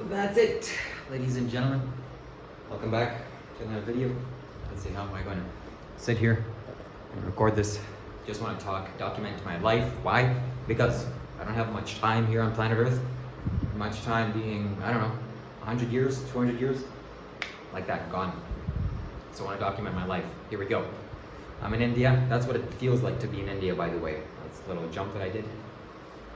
That's it, ladies and gentlemen. Welcome back to another video. Let's see, how am I going to sit here and record this? Just want to talk, document my life. Why? Because I don't have much time here on planet Earth. Much time being, I don't know, 100 years, 200 years, like that, gone. So I want to document my life. Here we go. I'm in India. That's what it feels like to be in India, by the way. That's a little jump that I did.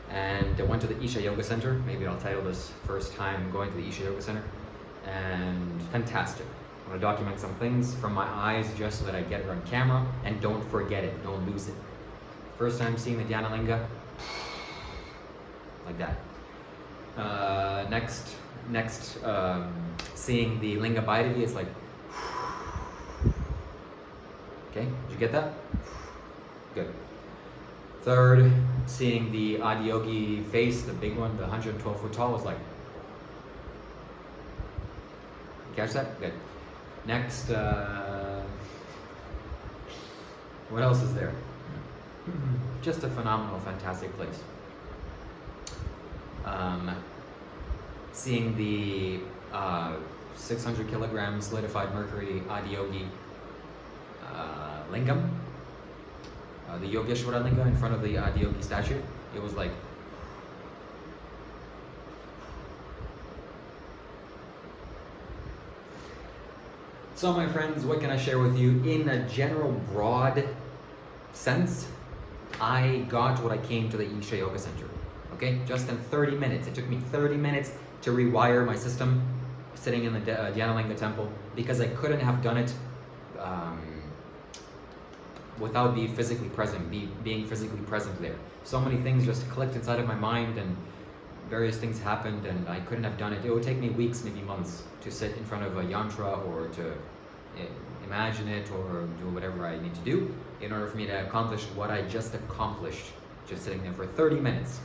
And I went to the Isha Yoga Center. Maybe I'll title this First Time Going to the Isha Yoga Center. And fantastic. I want to document some things from my eyes just so that I get it on camera and don't forget it, don't lose it. First time seeing the Dhyana Linga, like that. Next, seeing the Linga Bhairavi, it's like, okay, did you get that? Good. Third, seeing the Adiyogi face, the big one, the 112 foot tall, was like, catch that? Good. Next, what else is there? Just a phenomenal, fantastic place. Seeing the 600 kilogram solidified mercury Adiyogi lingam, the Yogeshwara linga in front of the Adiyogi statue. It was like, so my friends, what can I share with you? In a general broad sense, I got what I came to the Isha Yoga Center. Okay, just in 30 minutes. It took me 30 minutes to rewire my system sitting in the Dhyana Linga temple, because I couldn't have done it without being physically present, being physically present there. So many things just clicked inside of my mind and various things happened and I couldn't have done it. It would take me weeks, maybe months, to sit in front of a yantra or to imagine it or do whatever I need to do in order for me to accomplish what I just accomplished, just sitting there for 30 minutes.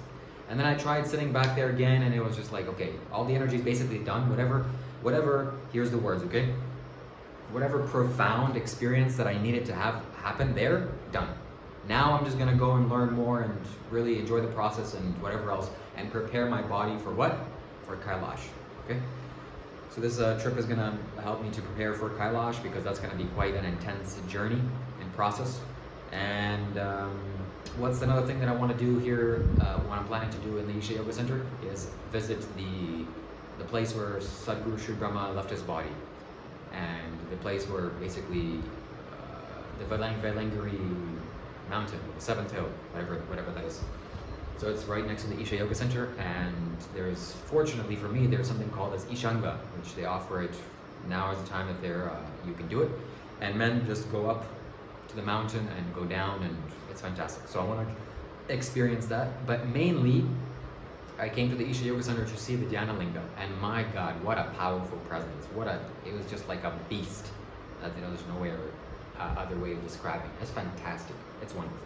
And then I tried sitting back there again and it was just like, okay, all the energy is basically done, whatever, here's the words, okay? Whatever profound experience that I needed to have happen there, done. Now I'm just gonna go and learn more and really enjoy the process and whatever else and prepare my body for what? For Kailash, okay? So this trip is gonna help me to prepare for Kailash because that's gonna be quite an intense journey and process. And what's another thing that I wanna do here, what I'm planning to do in the Isha Yoga Center is visit the place where Sadhguru Sri Brahma left his body. And the place where basically the Velangiri mountain, the seventh hill, whatever that is. So it's right next to the Isha Yoga Center, and there's, fortunately for me, there's something called as Ishanga, which they offer it now is the time that you can do it. And men just go up to the mountain and go down, and it's fantastic. So I want to experience that, but mainly I came to the Isha Yoga Center to see the Dhyana Linga, and my God, what a powerful presence! It was just like a beast. There's no other way of describing it. It's fantastic. It's wonderful.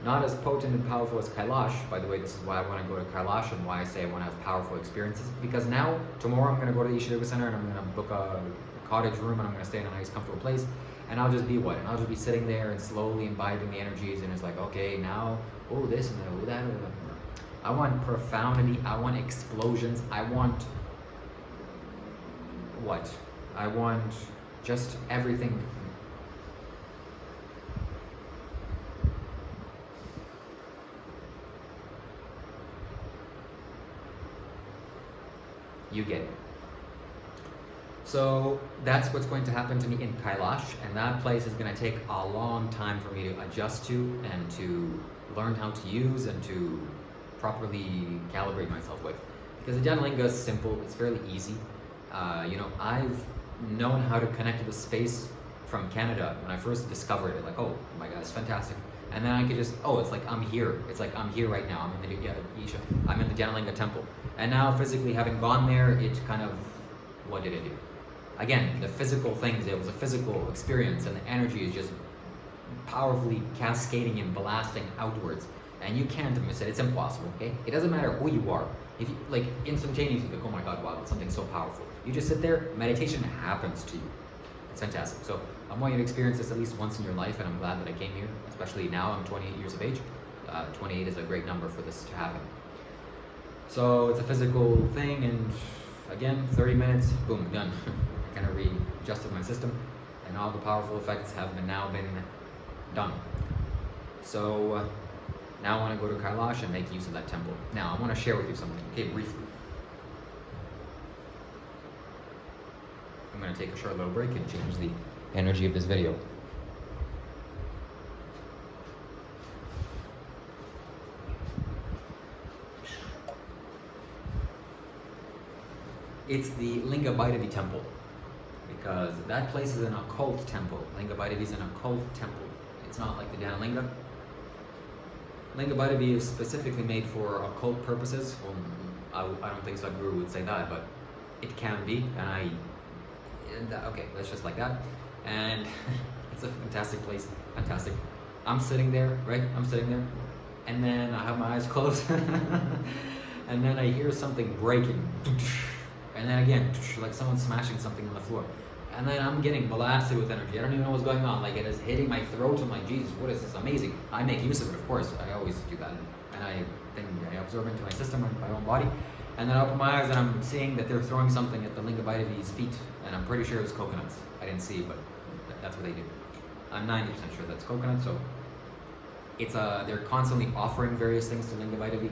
Not as potent and powerful as Kailash. By the way, this is why I want to go to Kailash and why I say I want to have powerful experiences. Because now, tomorrow, I'm going to go to the Isha Yoga Center and I'm going to book a cottage room and I'm going to stay in a nice, comfortable place. And I'll just be what? And I'll just be sitting there and slowly imbibing the energies. And it's like, okay, now, oh, this and oh, that. I want profundity, I want explosions, I want what? I want just everything. You get it. So that's what's going to happen to me in Kailash, and that place is going to take a long time for me to adjust to and to learn how to use and to properly calibrate myself with, because the Dhyana Linga is simple, it's fairly easy. I've known how to connect to the space from Canada when I first discovered it, like, oh my God, it's fantastic. And then I could just, it's like I'm here. It's like I'm here right now. I'm in the Dhyana Linga temple. And now physically having gone there, it kind of, what did it do? Again, the physical things, it was a physical experience and the energy is just powerfully cascading and blasting outwards. And you can't miss it. It's impossible, okay? It doesn't matter who you are. If you, like, instantaneously, like, oh my God, wow, it's something so powerful. You just sit there, meditation happens to you. It's fantastic. So I want you to experience this at least once in your life, and I'm glad that I came here, especially now. I'm 28 years of age. 28 is a great number for this to happen. So it's a physical thing, and Again, 30 minutes, boom, done. I kind of readjusted my system, and all the powerful effects have now been done. So now I want to go to Kailash and make use of that temple. Now I want to share with you something, okay, briefly. I'm going to take a short little break and change the energy of this video. It's the Linga Bhairavi temple, because that place is an occult temple. Linga Bhairavi is an occult temple. It's not like the Dhanalinga. Linga Bhairavi is specifically made for occult purposes. Well, I don't think Sadhguru would say that, but it can be, okay, let's just like that. And it's a fantastic place, fantastic. I'm sitting there, right? I'm sitting there, and then I have my eyes closed, and then I hear something breaking. And then again, like someone smashing something on the floor. And then I'm getting blasted with energy. I don't even know what's going on. Like, it is hitting my throat. I'm like, Jesus, what is this? Amazing. I make use of it, of course. I always do that. And I absorb it into my system, my own body. And then I open my eyes and I'm seeing that they're throwing something at the Linga Bhairavi's feet. And I'm pretty sure it was coconuts. I didn't see, but that's what they do. I'm 90% sure that's coconut. So it's they're constantly offering various things to Linga Bhairavi.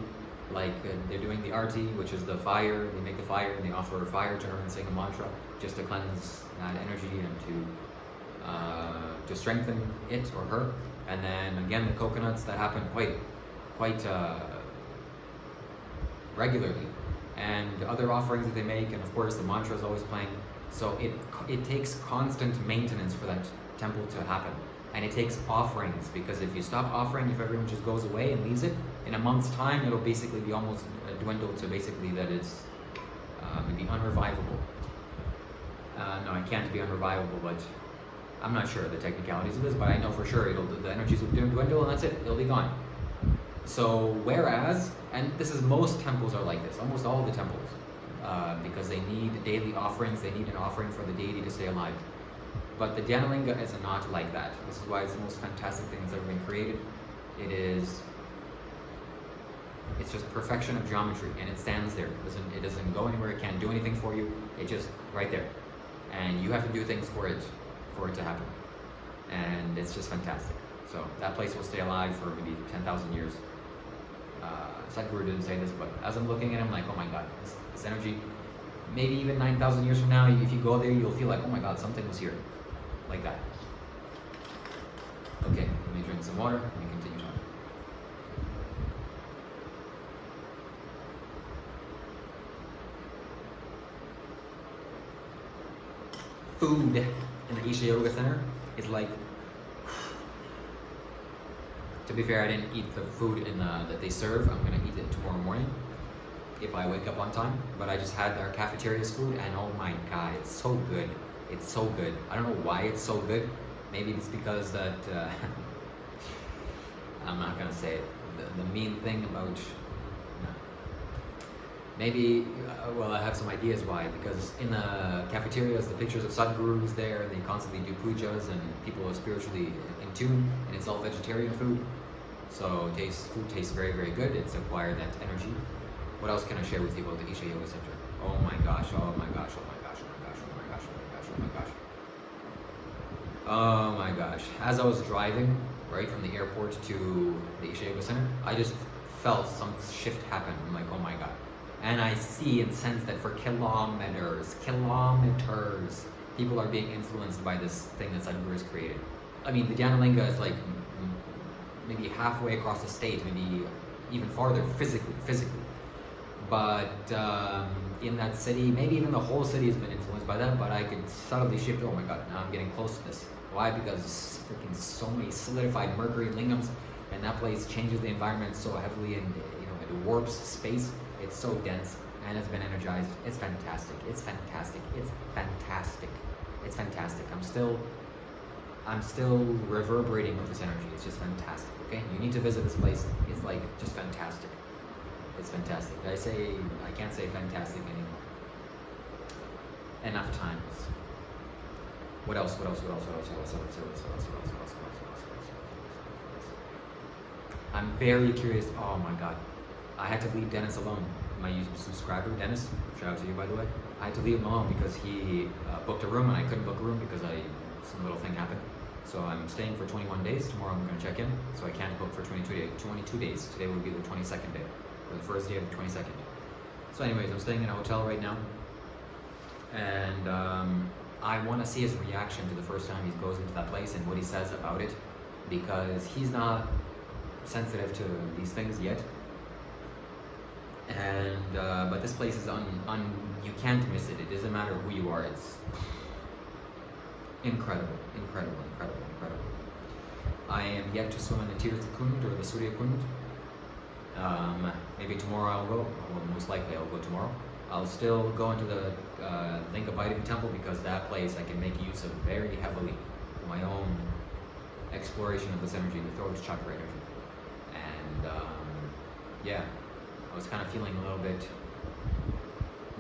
Like they're doing the arti, which is the fire. They make the fire and they offer fire to her and sing a mantra just to cleanse that energy and to strengthen it or her. And then again, the coconuts, that happen quite regularly. And other offerings that they make, and of course the mantra is always playing. So it takes constant maintenance for that temple to happen. And it takes offerings, because if you stop offering, if everyone just goes away and leaves it, in a month's time, it'll basically be almost dwindled to basically that it's maybe unrevivable. No, it can't be unrevivable, but I'm not sure the technicalities of this, but I know for sure the energies will dwindle and that's it, it'll be gone. So whereas, and this is, most temples are like this, almost all of the temples, because they need daily offerings, they need an offering for the deity to stay alive. But the Dhanalinga is not like that. This is why it's the most fantastic thing that's ever been created. It's just perfection of geometry, and it stands there. It doesn't go anywhere, it can't do anything for you, it's just right there. And you have to do things for it to happen. And it's just fantastic. So that place will stay alive for maybe 10,000 years. Sadhguru didn't say this, but as I'm looking at it, I'm like, oh my God, this energy, maybe even 9,000 years from now, if you go there, you'll feel like, oh my God, something was here. Like that. Okay, let me drink some water and continue talking. Food in the Isha Yoga Center is like, to be fair, I didn't eat the food that they serve. I'm gonna eat it tomorrow morning if I wake up on time. But I just had their cafeteria's food, and oh my God, it's so good. It's so good. I don't know why it's so good. Maybe it's because that I'm not gonna say it. The mean thing about maybe well, I have some ideas why. Because in the cafeterias, the pictures of Sadhgurus there, they constantly do pujas, and people are spiritually in tune, and it's all vegetarian food. So food tastes very, very good. It's acquired that energy. What else can I share with you about the Isha Yoga Center? Oh my gosh! Oh my gosh! Oh my gosh! Oh my gosh! Oh my gosh! Oh my gosh! Oh my gosh. As I was driving, right, from the airport to the Isha Yoga Center, I just felt some shift happen. I'm like, oh my God. And I see and sense that for kilometers, people are being influenced by this thing that Sadhguru has created. I mean, the Dhanalinga is like maybe halfway across the state, maybe even farther physically. But in that city, maybe even the whole city has been influenced by that, but I could subtly shift, oh my God, now I'm getting close to this. Why? Because freaking so many solidified mercury lingams, and that place changes the environment so heavily, and it warps space. It's so dense, and it's been energized. It's fantastic. It's fantastic. It's fantastic. It's fantastic. I'm still reverberating with this energy. It's just fantastic. Okay, you need to visit this place. It's like just fantastic. It's fantastic. I can't say fantastic anymore. Enough times. What else? I'm very curious. Oh my God. I had to leave Dennis alone. my subscriber, Dennis, shout out to you by the way. I had to leave him alone because he booked a room and I couldn't book a room because some little thing happened. So I'm staying for 21 days. Tomorrow I'm going to check in, so I can't book for 22 days. Today will be the 22nd day, or the first day of the 22nd. So anyways, I'm staying in a hotel right now, and I want to see his reaction to the first time he goes into that place and what he says about it, because he's not sensitive to these things yet. And but this place is you can't miss it. It doesn't matter who you are. It's incredible, incredible, incredible, incredible. I am yet to swim in the Tirth Kund or the Surya Kund. Maybe tomorrow I'll go, or most likely I'll go tomorrow. I'll still go into the Linga Bhairavi temple because that place I can make use of very heavily for my own exploration of this energy, the throat chakra energy. And yeah, I was kind of feeling a little bit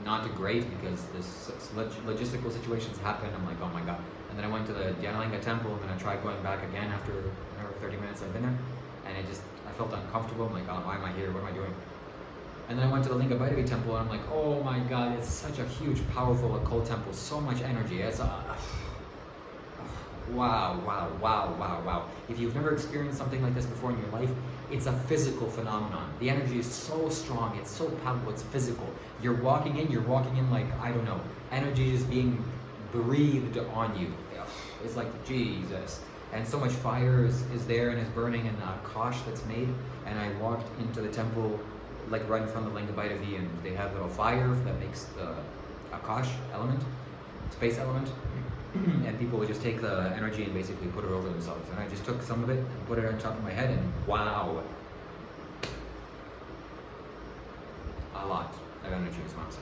not great because this logistical situations happened. I'm like, oh my god. And then I went to the Dhyanlinga temple and I tried going back again after 30 minutes I've been there. And I felt uncomfortable. I'm like, oh, why am I here? What am I doing? And then I went to the Linga Bhairavi temple and I'm like, oh my god, it's such a huge, powerful occult temple. So much energy. It's wow, wow, wow, wow, wow. If you've never experienced something like this before in your life, it's a physical phenomenon. The energy is so strong, it's so powerful, it's physical. You're walking in like, I don't know, energy is being breathed on you. It's like, Jesus. And so much fire is there and is burning, and Akash that's made. And I walked into the temple, like right in front of the Linga Bhairavi, and they have a little fire that makes the Akash element, space element. And people would just take the energy and basically put it over themselves. And I just took some of it and put it on top of my head, and wow. A lot of energy was bouncing.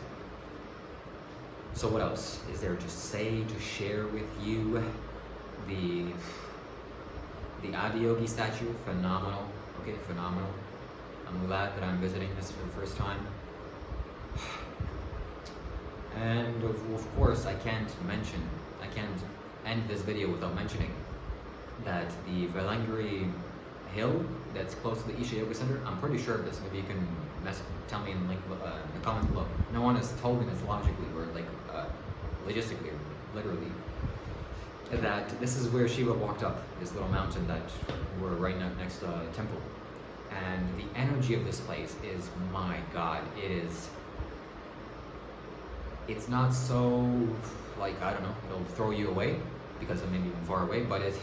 So what else is there to say, to share with you? The Adiyogi statue, phenomenal. Okay, phenomenal. I'm glad that I'm visiting this for the first time. And of course, I can't end this video without mentioning that the Velangiri hill that's close to the Isha Yoga Center, I'm pretty sure of this, maybe you can tell me in the comments below. No one has told me this logically or like logistically or literally, that this is where Shiva walked up this little mountain that we're right next to the temple. And the energy of this place is, my god, it's not so, like, I don't know, it'll throw you away because I'm maybe even far away, but it's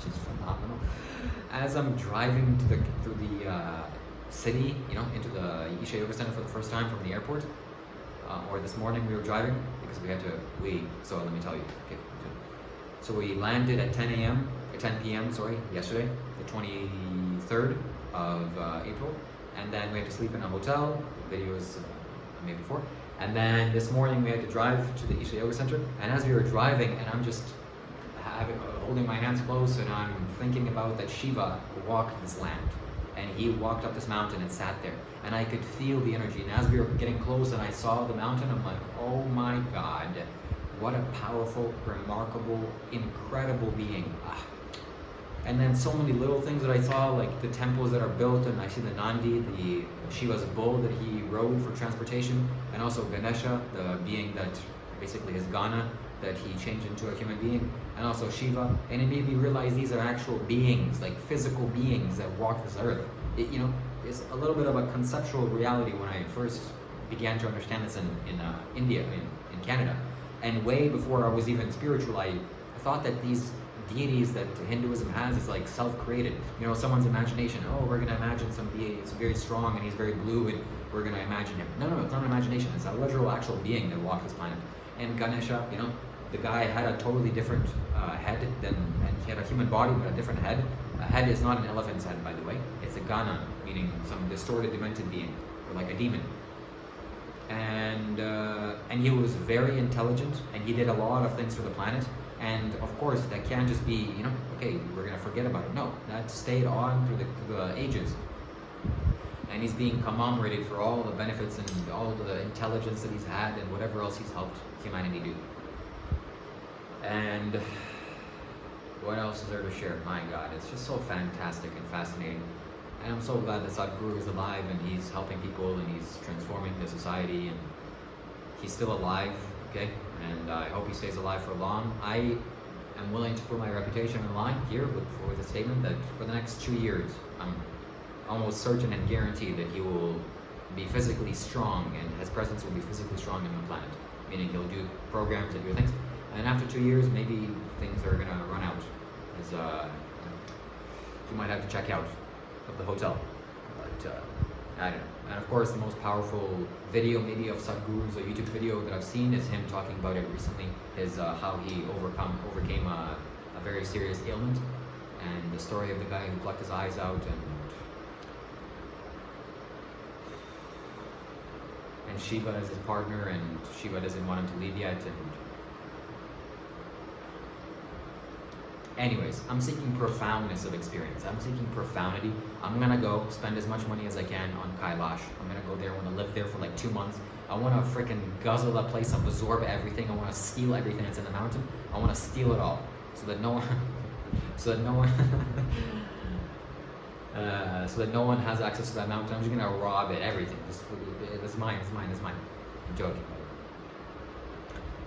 just phenomenal. As I'm driving through the city, into the Isha Yoga Center for the first time from the airport, or this morning we were driving because so let me tell you. Okay. So we landed at 10 p.m. Yesterday, the 23rd of April, and then we had to sleep in a hotel. The video was made before. And then this morning we had to drive to the Isha Yoga Center, and as we were driving, and I'm just holding my hands close, and I'm thinking about that Shiva walked this land, and he walked up this mountain and sat there, and I could feel the energy. And as we were getting close and I saw the mountain, I'm like, oh my god, what a powerful, remarkable, incredible being. And then so many little things that I saw, like the temples that are built, and I see the Nandi, the Shiva's bull that he rode for transportation, and also Ganesha, the being that basically his Gana, that he changed into a human being, and also Shiva. And it made me realize these are actual beings, like physical beings that walk this earth. It's a little bit of a conceptual reality when I first began to understand this in India, in Canada. And way before I was even spiritual, I thought that these deities that Hinduism has is like self-created. Someone's imagination. Oh, we're gonna imagine some deity. It's very strong and he's very blue, and we're gonna imagine him. No, it's not an imagination. It's a literal, actual being that walked this planet. And Ganesha, the guy had a totally different head and he had a human body but a different head. A head is not an elephant's head, by the way. It's a Gana, meaning some distorted, demented being, or like a demon. And he was very intelligent, and he did a lot of things for the planet. And of course, that can't just be, okay, we're gonna forget about it. No, that stayed on through the ages. And he's being commemorated for all the benefits and all the intelligence that he's had and whatever else he's helped humanity do. And what else is there to share? My God, it's just so fantastic and fascinating. And I'm so glad that Sadhguru is alive and he's helping people and he's transforming the society and he's still alive, okay? And I hope he stays alive for long. I am willing to put my reputation on the line here for the statement that for the next 2 years, I'm almost certain and guaranteed that he will be physically strong and his presence will be physically strong on the planet. Meaning he'll do programs and do things. And after 2 years, maybe things are gonna run out. As you might have to check out of the hotel. But I don't know. And of course, the most powerful video maybe of Sadhguru's a YouTube video that I've seen is him talking about it recently. Is how he overcame a very serious ailment, and the story of the guy who plucked his eyes out and Shiva as his partner, and Shiva doesn't want him to leave yet. And anyways, I'm seeking profoundness of experience. I'm seeking profundity. I'm gonna go spend as much money as I can on Kailash. I'm gonna go there. I wanna live there for like 2 months. I wanna freaking guzzle that place up, absorb everything. I wanna steal everything that's in the mountain. I wanna steal it all, so that no one, so that no one has access to that mountain. I'm just gonna rob it, everything. Just, it's mine. I'm joking.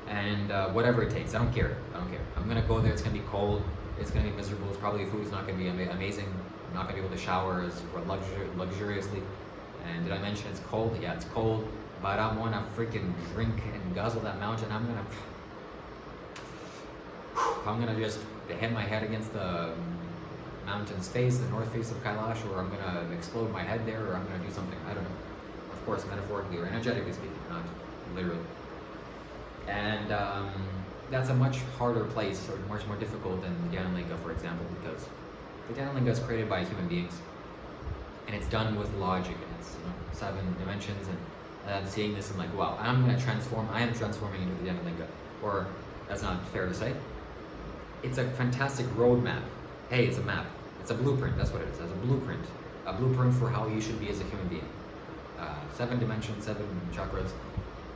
And whatever it takes, I don't care. I'm gonna go there. It's gonna be cold. It's gonna be miserable. It's probably food's not gonna be amazing. I'm not gonna be able to shower as luxuriously. And did I mention it's cold? Yeah, it's cold. But I wanna freaking drink and guzzle that mountain. I'm gonna just hit my head against the mountain's face, the north face of Kailash, or I'm gonna explode my head there, or I'm gonna do something. I don't know. Of course, metaphorically or energetically speaking, not literally. And that's a much harder place, or much more difficult than Dhanalinga, for example, because the Dhanalinga is created by human beings, and it's done with logic, and it's 7 dimensions, and I'm seeing this and like, wow, I am transforming into the Dhanalinga, or that's not fair to say. It's a fantastic roadmap. Hey, it's a map. It's a blueprint. That's what it is. It's a blueprint for how you should be as a human being. 7 dimensions, 7 chakras.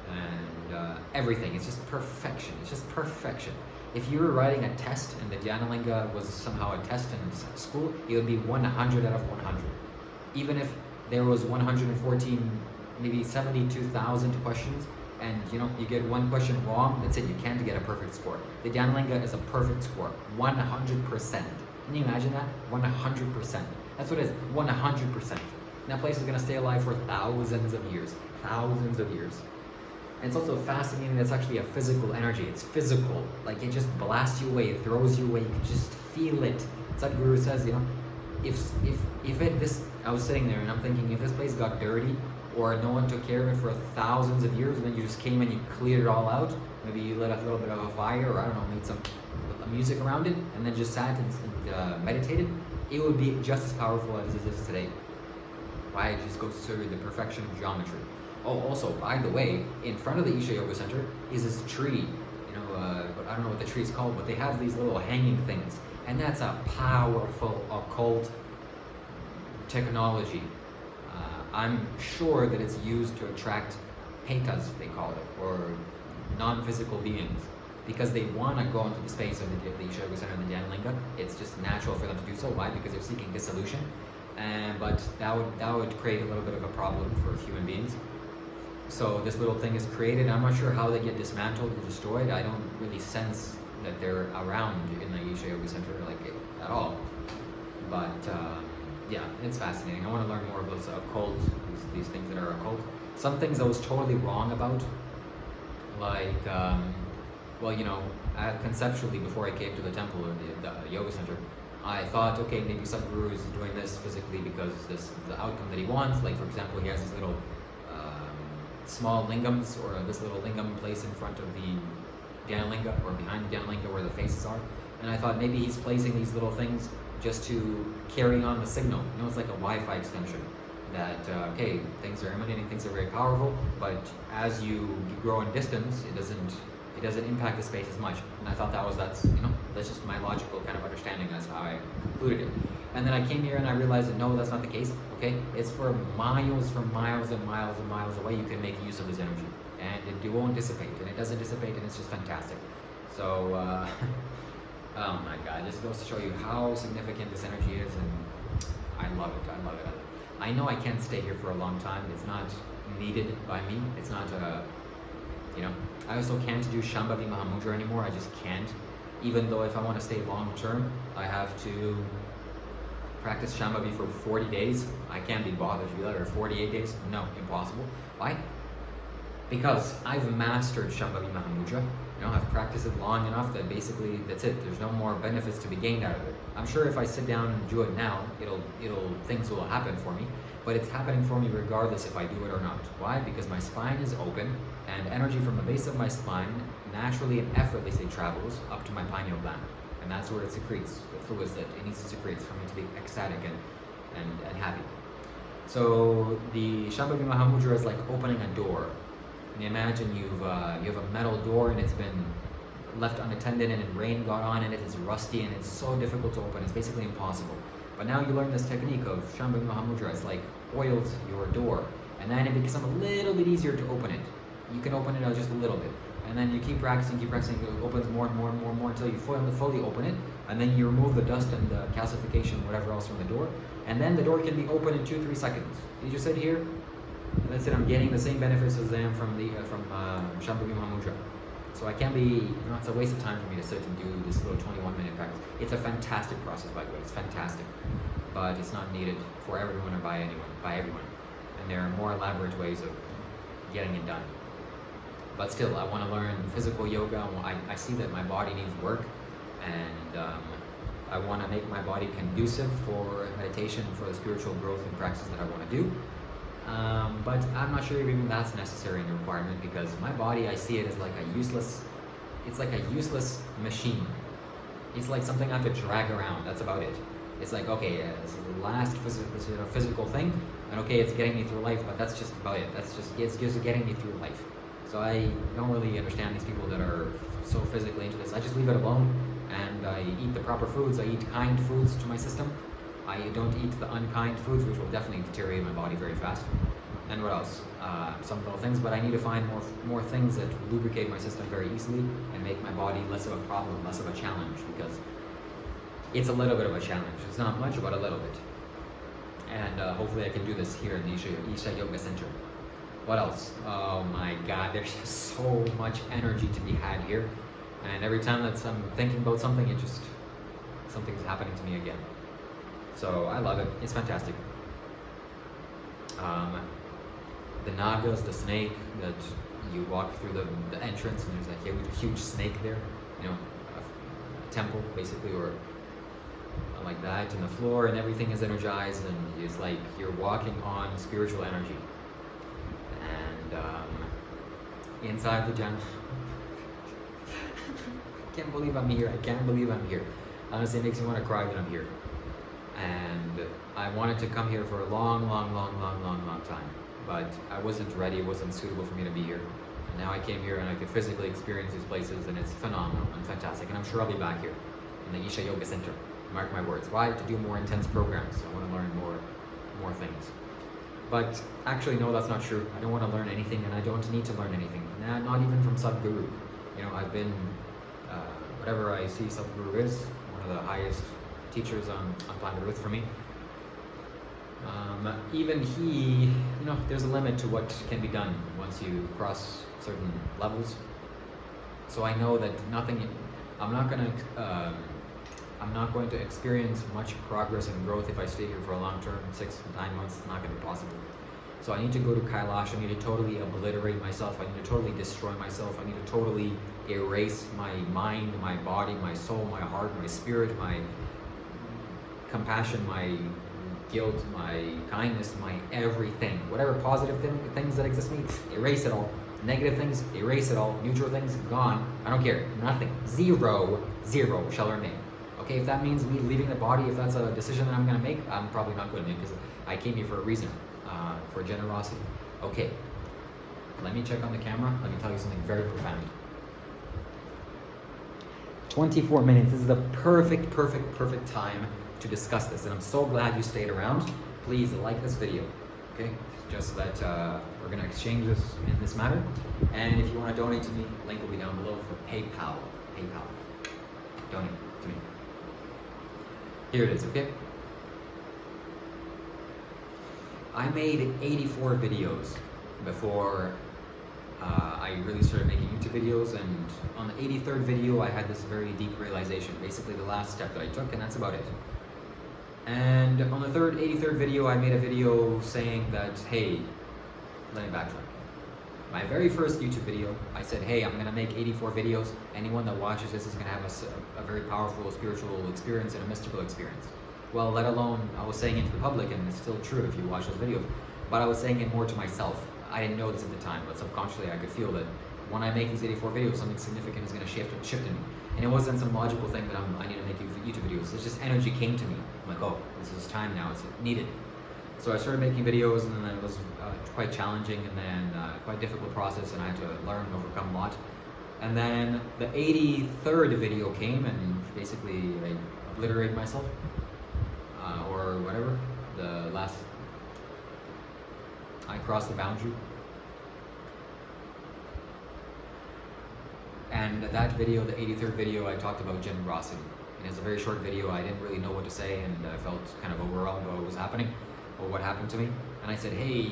And everything. It's just perfection. It's just perfection. If you were writing a test and the Dhanalinga was somehow a test in school, it would be 100 out of 100. Even if there was 114, maybe 72,000 questions, and you get one question wrong, that's it. You can't get a perfect score. The Dhanalinga is a perfect score, 100%. Can you imagine that? 100%. That's what it is. 100%. And that place is gonna stay alive for thousands of years. Thousands of years. And it's also fascinating that it's actually a physical energy. It's physical. Like it just blasts you away, it throws you away. You can just feel it. Sadhguru says, I was sitting there and I'm thinking, if this place got dirty or no one took care of it for thousands of years, and then you just came and you cleared it all out, maybe you lit a little bit of a fire, or I don't know, made some music around it, and then just sat and meditated, it would be just as powerful as it is today. Why? It just goes to the perfection of geometry. Oh, also, by the way, in front of the Isha Yoga Center is this tree. I don't know what the tree is called, but they have these little hanging things, and that's a powerful occult technology. I'm sure that it's used to attract petas, they call it, or non-physical beings, because they want to go into the space of the Isha Yoga Center and the Dhanalinga. It's just natural for them to do so. Why? Because they're seeking dissolution, but that would create a little bit of a problem for human beings. So this little thing is created. I'm not sure how they get dismantled or destroyed. I don't really sense that they're around in the Isha Yoga Center at all. But yeah, it's fascinating. I want to learn more about occult, these things that are occult. Some things I was totally wrong about, like, conceptually before I came to the temple or the yoga center, I thought, okay, maybe Sadhguru is doing this physically because this is the outcome that he wants. Like, for example, he has these little small lingams, or this little lingam placed in front of the Dhanalinga, or behind the Dhanalinga where the faces are. And I thought maybe he's placing these little things just to carry on the signal. It's like a Wi-Fi extension. That, okay, things are emanating, things are very powerful, but as you grow in distance, it doesn't impact the space as much. And I thought that's just my logical kind of understanding. That's how I concluded it. And then I came here and I realized that no, that's not the case. Okay, it's for miles and miles and miles away. You can make use of this energy, and it won't dissipate, and it doesn't dissipate, and it's just fantastic. So, oh my God, this goes to show you how significant this energy is, and I love it. I love it. I know I can't stay here for a long time. It's not needed by me. It's not you know. I also can't do Shambhavi Mahamudra anymore. I just can't. Even though if I want to stay long term, I have to practice Shambhavi for 40 days. I can't be bothered to do that, or 48 days. No, impossible. Why? Because I've mastered Shambhavi Mahamudra. You know, I've practiced it long enough that basically that's it. There's no more benefits to be gained out of it. I'm sure if I sit down and do it now, things will happen for me. But it's happening for me regardless if I do it or not. Why? Because my spine is open, and energy from the base of my spine naturally and effortlessly travels up to my pineal gland. And that's where it secretes the fluids that it needs to secrete for me to be ecstatic and happy. So the Shambhavi Mahamudra is like opening a door. And imagine you have a metal door and it's been left unattended and rain got on and it is rusty and it's so difficult to open. It's basically impossible. But now you learn this technique of Shambhavi Mahamudra. It's like oils your door, and then it becomes a little bit easier to open it. You can open it out just a little bit, and then you keep practicing. It opens more and more and more and more until you fully open it, and then you remove the dust and the calcification, whatever else from the door, and then the door can be open in 2-3 seconds. You just sit here, and that's it. I'm getting the same benefits as I am from Shambhavi Mahamudra. So I can't be, you know, it's a waste of time for me to sit and do this little 21-minute practice. It's a fantastic process, by the way. It's fantastic, but it's not needed for everyone or by everyone. And there are more elaborate ways of getting it done. But still, I want to learn physical yoga. I see that my body needs work, and I want to make my body conducive for meditation, for the spiritual growth and practices that I want to do. But I'm not sure even that's necessary and a requirement, because my body, I see it as like it's like a useless machine. It's like something I have to drag around. That's about it. It's like, okay, this is the last physical thing, and okay, it's getting me through life, but that's just about it. It's just getting me through life. So I don't really understand these people that are so physically into this. I just leave it alone, and I eat the proper foods. I eat kind foods to my system. I don't eat the unkind foods, which will definitely deteriorate my body very fast. And what else? Some little things, but I need to find more things that lubricate my system very easily and make my body less of a problem, less of a challenge, because it's a little bit of a challenge. It's not much, but a little bit. And hopefully I can do this here in the Isha Yoga Center. What else? Oh my God, there's just so much energy to be had here. And every time that I'm thinking about something, something's happening to me again. So I love it. It's fantastic. The Nagas, the snake that you walk through the entrance, and there's a huge snake there, you know, a temple basically, or like that, and the floor and everything is energized, and it's like you're walking on spiritual energy. And inside the gym, I can't believe I'm here. I can't believe I'm here. Honestly, it makes me want to cry when I'm here. And I wanted to come here for a long time, but I wasn't ready. It wasn't suitable for me to be here. And now I came here and I could physically experience these places, and it's phenomenal and fantastic. And I'm sure I'll be back here in the Isha Yoga Center. Mark my words. Why? To do more intense programs. I want to learn more things. But actually, no, that's not true. I don't want to learn anything, and I don't need to learn anything. Not even from Sadhguru. You know, I've been, whatever I see Sadhguru is, one of the highest teachers on planet Earth for me. Even he, you know, there's a limit to what can be done once you cross certain levels. So I know that I'm not going to experience much progress and growth if I stay here for a long term, 6 to 9 months. It's not going to be possible. So I need to go to Kailash. I need to totally obliterate myself. I need to totally destroy myself. I need to totally erase my mind, my body, my soul, my heart, my spirit, my compassion, my guilt, my kindness, my everything. Whatever positive things that exist in me, erase it all. Negative things, erase it all. Neutral things, gone. I don't care. Nothing. Zero shall remain. Okay, if that means me leaving the body, if that's a decision that I'm going to make, I'm probably not going to make, because I came here for a reason, for generosity. Okay, let me check on the camera. Let me tell you something very profound. 24 minutes. This is the perfect time to discuss this, and I'm so glad you stayed around. Please like this video, okay? Just that we're going to exchange this in this matter. And if you want to donate to me, link will be down below for PayPal. Donate to me. Here it is, okay? I made 84 videos before I really started making YouTube videos, and on the 83rd video I had this very deep realization, basically the last step that I took, and that's about it. And on the 83rd video I made a video saying that, hey, let me backtrack. My very first YouTube video, I said, hey, I'm gonna make 84 videos. Anyone that watches this is gonna have a very powerful spiritual experience and a mystical experience. Well, let alone, I was saying it to the public, and it's still true if you watch those videos, but I was saying it more to myself. I didn't know this at the time, but subconsciously I could feel that when I make these 84 videos, something significant is gonna shift in me. And it wasn't some logical thing that I need to make YouTube videos. It's just energy came to me. I'm like, oh, this is time now, it's needed. So I started making videos, and then it was quite challenging, and then quite difficult process, and I had to learn and overcome a lot. And then the 83rd video came, and basically I obliterated myself, or whatever. The last, I crossed the boundary. And that video, the 83rd video, I talked about generosity. And it's a very short video. I didn't really know what to say, and I felt kind of overwhelmed by what was happening, or what happened to me. And I said, hey,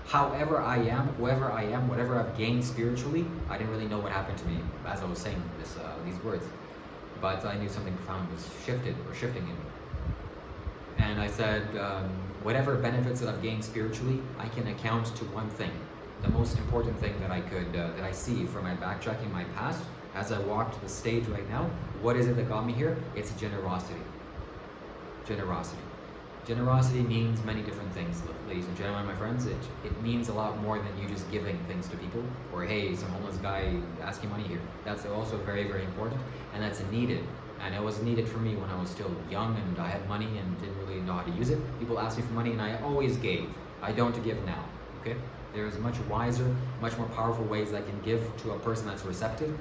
however I am, whoever I am, whatever I've gained spiritually, I didn't really know what happened to me as I was saying these words. But I knew something profound was shifting in me. And I said, whatever benefits that I've gained spiritually, I can account to one thing. The most important thing that I see from my backtracking my past, as I walk the stage right now, what is it that got me here? It's generosity. Generosity. Generosity means many different things, ladies and gentlemen, my friends. It means a lot more than you just giving things to people, or hey, some homeless guy asking money here. That's also very, very important, and that's needed. And it was needed for me when I was still young and I had money and didn't really know how to use it. People asked me for money and I always gave. I don't give now, okay? There's much wiser, much more powerful ways I can give to a person that's receptive,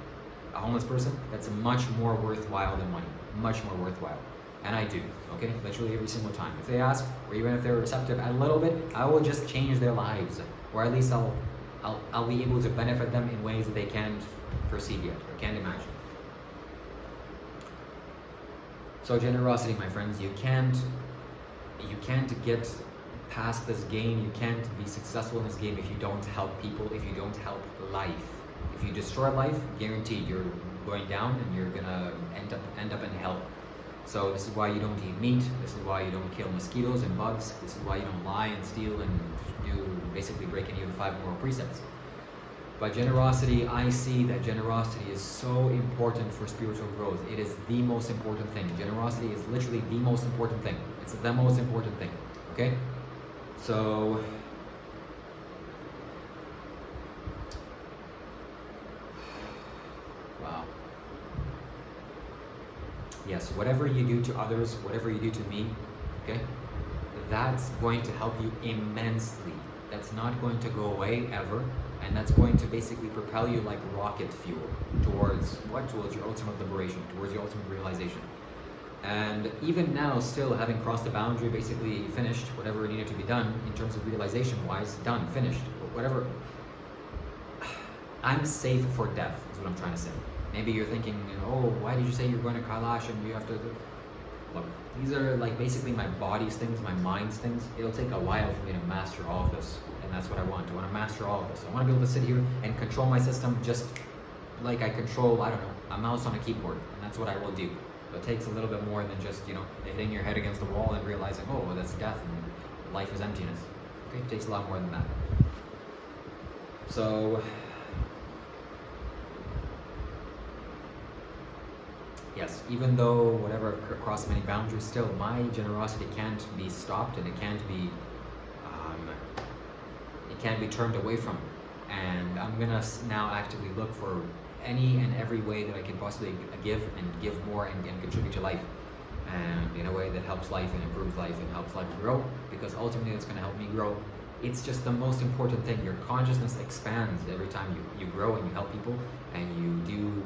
a homeless person, that's much more worthwhile than money, much more worthwhile. And I do, okay? Literally every single time. If they ask, or even if they're receptive a little bit, I will just change their lives, or at least I'll be able to benefit them in ways that they can't perceive yet, or can't imagine. So generosity, my friends, you can't get past this game, you can't be successful in this game if you don't help people, if you don't help life. If you destroy life, guaranteed you're going down and you're gonna end up in hell. So this is why you don't eat meat, this is why you don't kill mosquitoes and bugs, this is why you don't lie and steal and basically break any of the 5 moral precepts. But generosity, I see that generosity is so important for spiritual growth. It is the most important thing. Generosity is literally the most important thing. It's the most important thing, okay? So, wow. Yes, whatever you do to others, whatever you do to me, okay? That's going to help you immensely. That's not going to go away ever. And that's going to basically propel you like rocket fuel towards what? Towards your ultimate liberation, towards your ultimate realization. And even now, still having crossed the boundary, basically finished whatever needed to be done in terms of realization-wise, done, finished, whatever. I'm safe for death, is what I'm trying to say. Maybe you're thinking, oh, why did you say you're going to Kailash and you have to... Look, these are like basically my body's things, my mind's things. It'll take a while for me to master all of this. And that's what I want. I want to master all of this. I want to be able to sit here and control my system just like I control, I don't know, a mouse on a keyboard. And that's what I will do. But it takes a little bit more than just, hitting your head against the wall and realizing, oh, well, that's death and life is emptiness. Okay, it takes a lot more than that. So, yes, even though whatever across many boundaries, still my generosity can't be stopped and it can't be turned away from. And I'm gonna now actively look for any and every way that I can possibly give more and contribute to life, and in a way that helps life and improves life and helps life grow, because ultimately it's gonna help me grow. It's just the most important thing. Your consciousness expands every time you grow and you help people and you do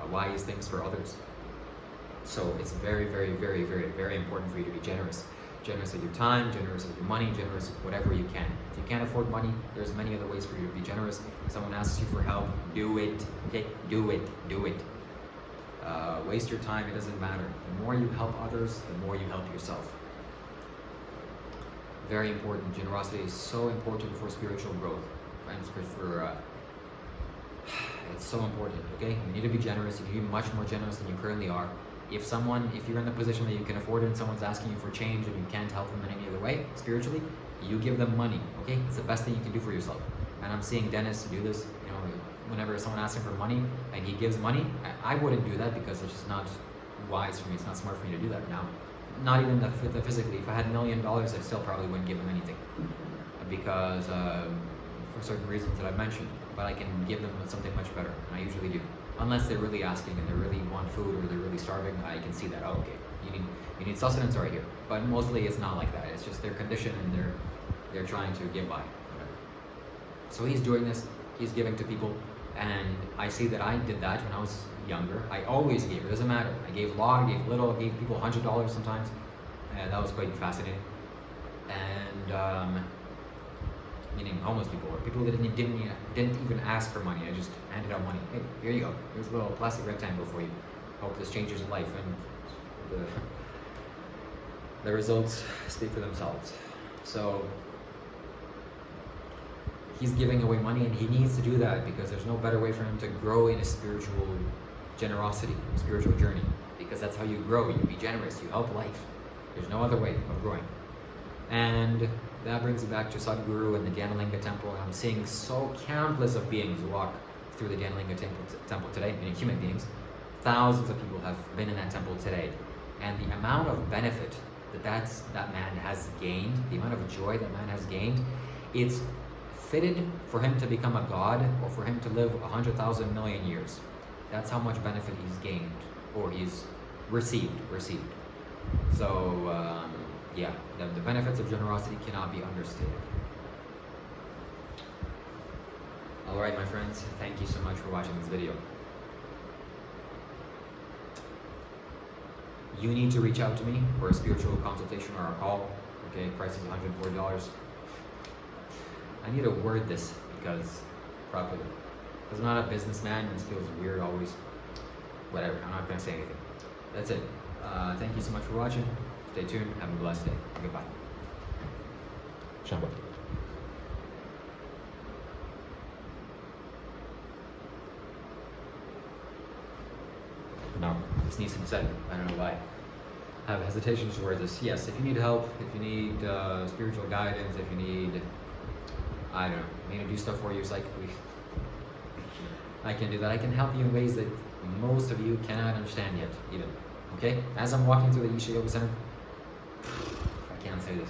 wise things for others. So it's very, very, very, very, very important for you to be generous. Generous with your time, generous with your money, generous with whatever you can. If you can't afford money, there's many other ways for you to be generous. If someone asks you for help, do it. Okay? Do it. waste your time, it doesn't matter. The more you help others, the more you help yourself. Very important. Generosity is so important for spiritual growth. Friends, it's so important, okay? You need to be generous. You need to be much more generous than you currently are. If you're in the position that you can afford it and someone's asking you for change and you can't help them in any other way, spiritually, you give them money, okay? It's the best thing you can do for yourself. And I'm seeing Dennis do this, whenever someone asks him for money and he gives money, I wouldn't do that because it's just not wise for me. It's not smart for me to do that now. Not even the physically. If I had $1 million, I still probably wouldn't give him anything because for certain reasons that I've mentioned. But I can give them something much better, and I usually do. Unless they're really asking and they really want food or they're really starving, I can see that. Oh, okay, you need sustenance right here. But mostly it's not like that. It's just their condition and they're trying to get by. So he's doing this. He's giving to people. And I see that I did that when I was younger. I always gave. It doesn't matter. I gave a lot, I gave little, I gave people $100 sometimes. And that was quite fascinating. And meaning homeless people or people that didn't even ask for money. I just handed out money. Hey, here you go. Here's a little plastic rectangle for you. Hope this changes your life. And the results speak for themselves. So he's giving away money, and he needs to do that because there's no better way for him to grow in a spiritual generosity, a spiritual journey. Because that's how you grow. You be generous. You help life. There's no other way of growing. And that brings me back to Sadhguru and the Dhanalinga temple. And I'm seeing so countless of beings walk through the Dhanalinga temple today, meaning human beings. Thousands of people have been in that temple today. And the amount of benefit that man has gained, the amount of joy that man has gained, it's fitted for him to become a god or for him to live 100,000 million years. That's how much benefit he's gained or he's received. So yeah, the benefits of generosity cannot be understated. Alright my friends, thank you so much for watching this video. You need to reach out to me for a spiritual consultation or a call. Okay, price is $140. I need to word this properly. Because I'm not a businessman and this feels weird always. Whatever, I'm not going to say anything. That's it. Thank you so much for watching. Stay tuned. Have a blessed day. Goodbye. Shambho. No, this needs to be said. I don't know why. I have hesitation towards this. Yes, if you need help, if you need spiritual guidance, if you need, I don't know, me to do stuff for you psychically, I can do that. I can help you in ways that most of you cannot understand yet, even. Okay? As I'm walking through the Isha Yoga Center, I can't say this.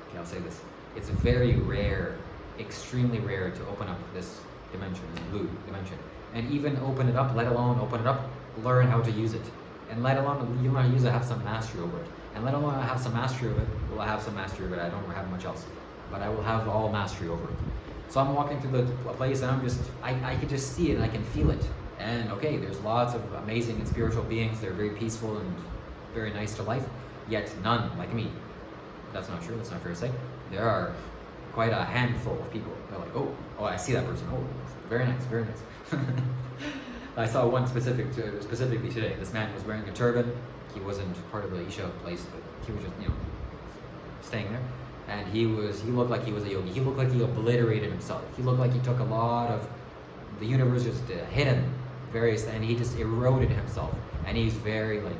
Okay, I'll say this. It's very rare, extremely rare to open up this dimension, this blue dimension. And even open it up, let alone open it up, learn how to use it. And let alone, you know how to use it, have some mastery over it. And let alone have some mastery of it, well, I have some mastery of it, I don't have much else. But I will have all mastery over it. So I'm walking through a place and I can just see it, I can feel it. And okay, there's lots of amazing and spiritual beings, they're very peaceful and very nice to life, yet none like me. That's not true, that's not fair to say. There are quite a handful of people. They're like, oh, I see that person, oh, very nice, very nice. I saw one specifically today. This man was wearing a turban. He wasn't part of the Isha place, but he was just, staying there. And he looked like he was a yogi. He looked like he obliterated himself. He looked like he took a lot of, the universe just hit him, and he just eroded himself. And he's very and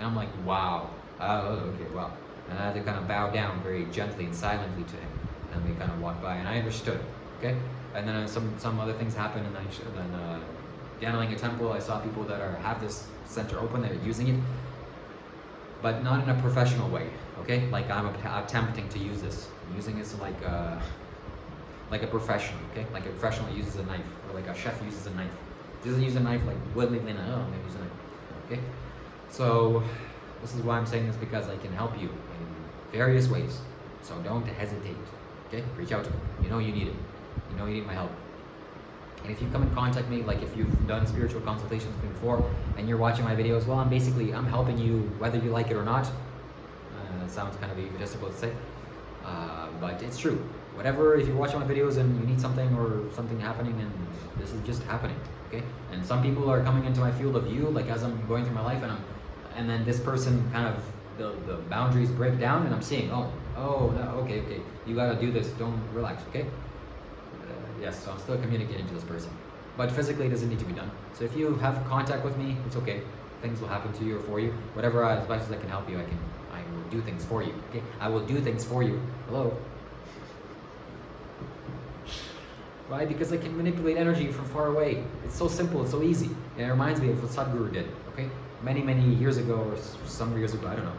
I'm like, wow. Okay, wow. And I had to kind of bow down very gently and silently to him. And we kind of walked by, and I understood, okay? And then some other things happened, and then Dhanalinga temple, I saw people that have this center open, they're using it, but not in a professional way, okay? Like I'm attempting to use this. I'm using this like a professional, okay? Like a professional uses a knife, or like a chef uses a knife. Doesn't use a knife like willingly, oh, maybe use a knife, okay? So this is why I'm saying this, because I can help you in various ways. So don't hesitate, okay? Reach out to me. You know you need it. You know you need my help. And if you come and contact me, like if you've done spiritual consultations before and you're watching my videos, well, I'm helping you whether you like it or not. It sounds kind of egotistical to say, but it's true. Whatever, if you're watching my videos and you need something or something happening, and this is just happening. okay? And some people are coming into my field of view, like as I'm going through my life, and then this person kind of, the boundaries break down, and I'm seeing, oh, no, okay, you gotta do this, don't relax, okay? Yes, so I'm still communicating to this person. But physically it doesn't need to be done. So if you have contact with me, it's okay. Things will happen to you or for you. Whatever, as much as I can help you, I will do things for you, okay? I will do things for you. Hello? Why? Because I can manipulate energy from far away. It's so simple, it's so easy. And it reminds me of what Sadhguru did, okay? Many, many years ago, or some years ago, I don't know.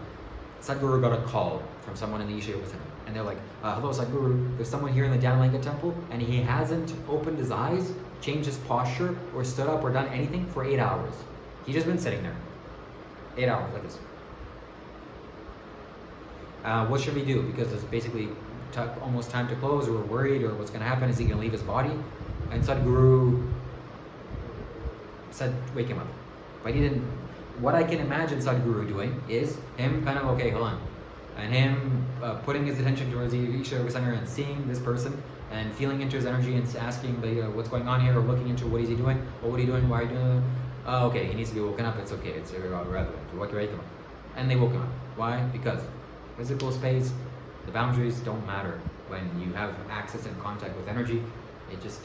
Sadhguru got a call from someone in the Isha with him. And they're like, hello Sadhguru, there's someone here in the Dhanalanga temple, and he hasn't opened his eyes, changed his posture, or stood up, or done anything for 8 hours. He's just been sitting there. 8 hours, like this. What should we do? Because it's basically almost time to close, or we're worried, or what's going to happen, is he going to leave his body? And Sadhguru said, wake him up. But he didn't. What I can imagine Sadhguru doing is him kind of, okay, hold on, and him putting his attention towards the Isha Center and seeing this person and feeling into his energy and asking what's going on here, or looking into what is he doing, or what are you doing, why are you doing it? Oh, okay, he needs to be woken up, it's okay, it's irrelevant, wake him up. And they woke him up. Why? Because physical space, the boundaries don't matter when you have access and contact with energy. It just,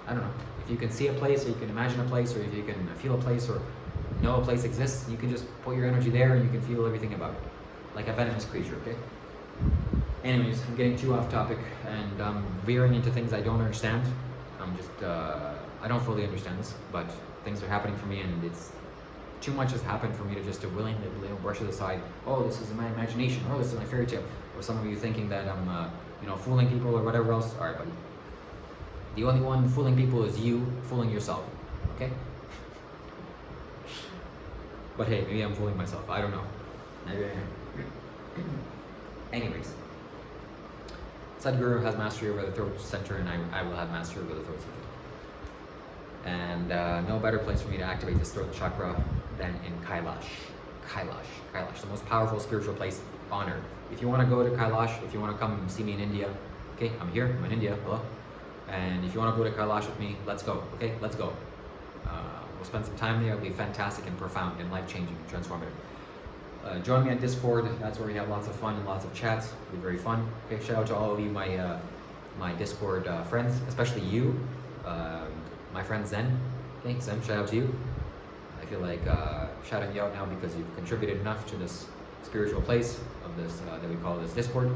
I don't know, if you can see a place, or you can imagine a place, or if you can feel a place, or know a place exists, you can just put your energy there and you can feel everything about it. Like a venomous creature, okay? Anyways, I'm getting too off topic and I'm veering into things I don't understand. I'm just, I don't fully understand this, but things are happening for me, and it's too much has happened for me to willingly brush it aside. Oh, this is my imagination. Oh, this is my fairy tale. Or some of you thinking that I'm, fooling people or whatever else. All right, buddy. The only one fooling people is you fooling yourself, okay? But hey, maybe I'm fooling myself. I don't know. Anyways, Sadhguru has mastery over the throat center, and I will have mastery over the throat center. And no better place for me to activate this throat chakra than in Kailash. Kailash, the most powerful spiritual place on earth. If you want to go to Kailash, if you want to come see me in India, okay, I'm here, I'm in India, hello. And if you want to go to Kailash with me, let's go, okay, let's go. We'll spend some time there. It'll be fantastic and profound and life-changing and transformative. Join me on Discord. That's where we have lots of fun and lots of chats. It'll be very fun. Okay, shout out to all of you, my Discord friends, especially you, my friend Zen. Okay, Zen, shout out to you. I feel like shouting you out now because you've contributed enough to this spiritual place of this that we call this Discord,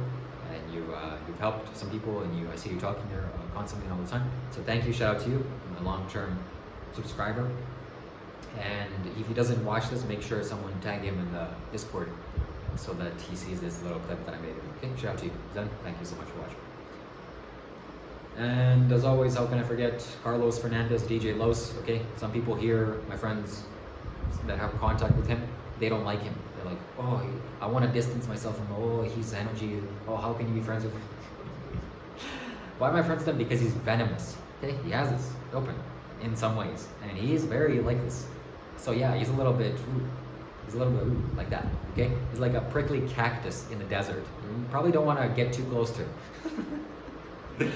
and you've helped some people, and I see you talking there constantly all the time. So thank you, shout out to you. I'm a long-term subscriber. And if he doesn't watch this, make sure someone tag him in the Discord so that he sees this little clip that I made. Okay, shout out to you, Zen. Thank you so much for watching. And as always, how can I forget Carlos Fernandez, DJ Los? Okay, some people here, my friends that have contact with him, they don't like him. They're like, oh, I want to distance myself from, oh, he's energy. Oh, how can you be friends with him? Why am I friends with him? Because he's venomous. Okay, he has this open in some ways, and he is very like this. So yeah, he's a little bit like that, okay? He's like a prickly cactus in the desert. You probably don't want to get too close to him.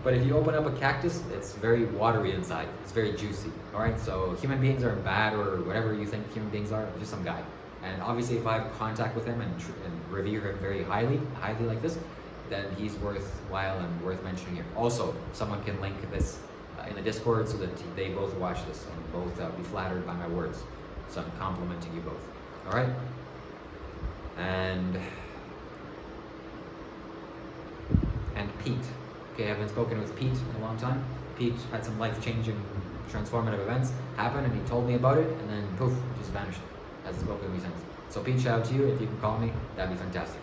But if you open up a cactus, it's very watery inside. It's very juicy, all right? So human beings aren't bad, or whatever you think human beings are, just some guy. And obviously if I have contact with him and revere him very highly like this, then he's worthwhile and worth mentioning here. Also, someone can link this in the Discord so that they both watch this and both be flattered by my words. So I'm complimenting you both. All right? And Pete. Okay, I haven't spoken with Pete in a long time. Pete had some life-changing, transformative events happen, and he told me about it, and then poof, just vanished. Hasn't spoken to me since. So Pete, shout out to you. If you can call me, that'd be fantastic.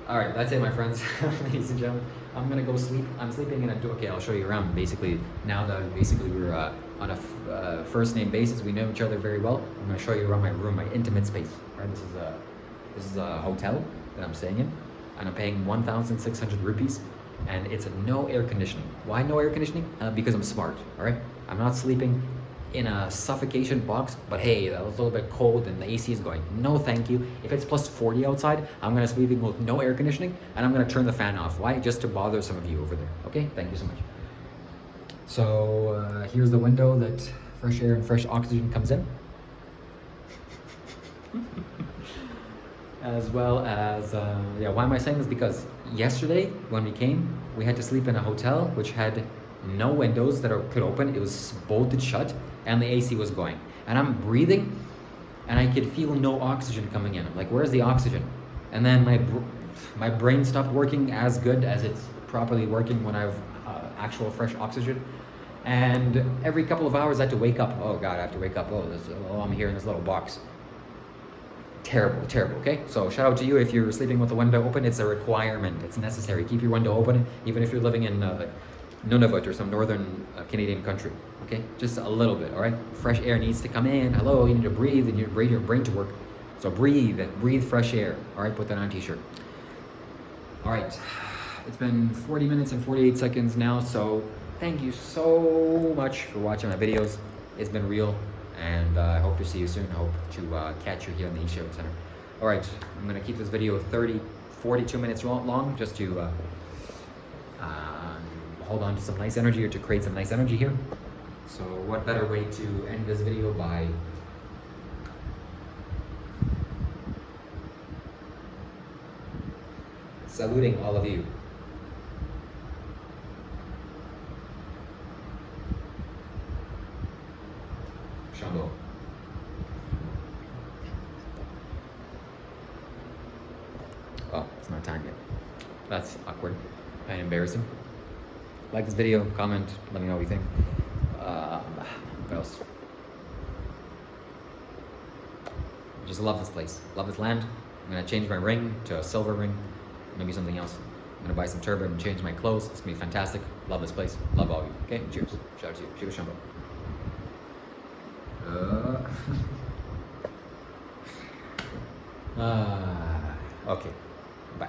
All right, that's it, my friends, ladies and gentlemen. I'm gonna go sleep. I'm sleeping in a. Okay, I'll show you around. Basically, now that we're on a first name basis, we know each other very well. I'm gonna show you around my room, my intimate space. All right, this is a hotel that I'm staying in, and I'm paying 1,600 rupees, and it's a no air conditioning. Why no air conditioning? Because I'm smart. All right, I'm not sleeping in a suffocation box, but hey, that was a little bit cold and the AC is going. No, thank you. If it's plus 40 outside, I'm gonna sleep with no air conditioning, and I'm gonna turn the fan off. Why? Just to bother some of you over there. Okay, thank you so much. So here's the window that fresh air and fresh oxygen comes in. As well as, yeah, why am I saying this? Because yesterday when we came, we had to sleep in a hotel which had no windows that could open. It was bolted shut and the AC was going. And I'm breathing and I could feel no oxygen coming in. I'm like, where's the oxygen? And then my brain stopped working as good as it's properly working when I have actual fresh oxygen. And every couple of hours I had to wake up. Oh God, I have to wake up. Oh, I'm here in this little box. Terrible, terrible, okay? So shout out to you if you're sleeping with the window open. It's a requirement. It's necessary. Keep your window open, even if you're living in Nunavut or some northern Canadian country, okay? Just a little bit, all right? Fresh air needs to come in. Hello, you need to breathe and you need your brain to work. So breathe fresh air, all right? Put that on a t-shirt. All right, it's been 40 minutes and 48 seconds now, so thank you so much for watching my videos. It's been real. And I hope to see you soon. I hope to catch you here in the East Shiva Center. All right, I'm gonna keep this video 42 minutes long, just to hold on to some nice energy, or to create some nice energy here. So what better way to end this video by saluting all of you. Shambho. Oh, it's not time yet. That's awkward and embarrassing. Like this video, comment, let me know what you think. What else? Just love this place. Love this land. I'm gonna change my ring to a silver ring. Maybe something else. I'm gonna buy some turban and change my clothes. It's gonna be fantastic. Love this place. Love all of you. Okay, cheers. Shout out to you. Shiva Shambho. Okay, bye.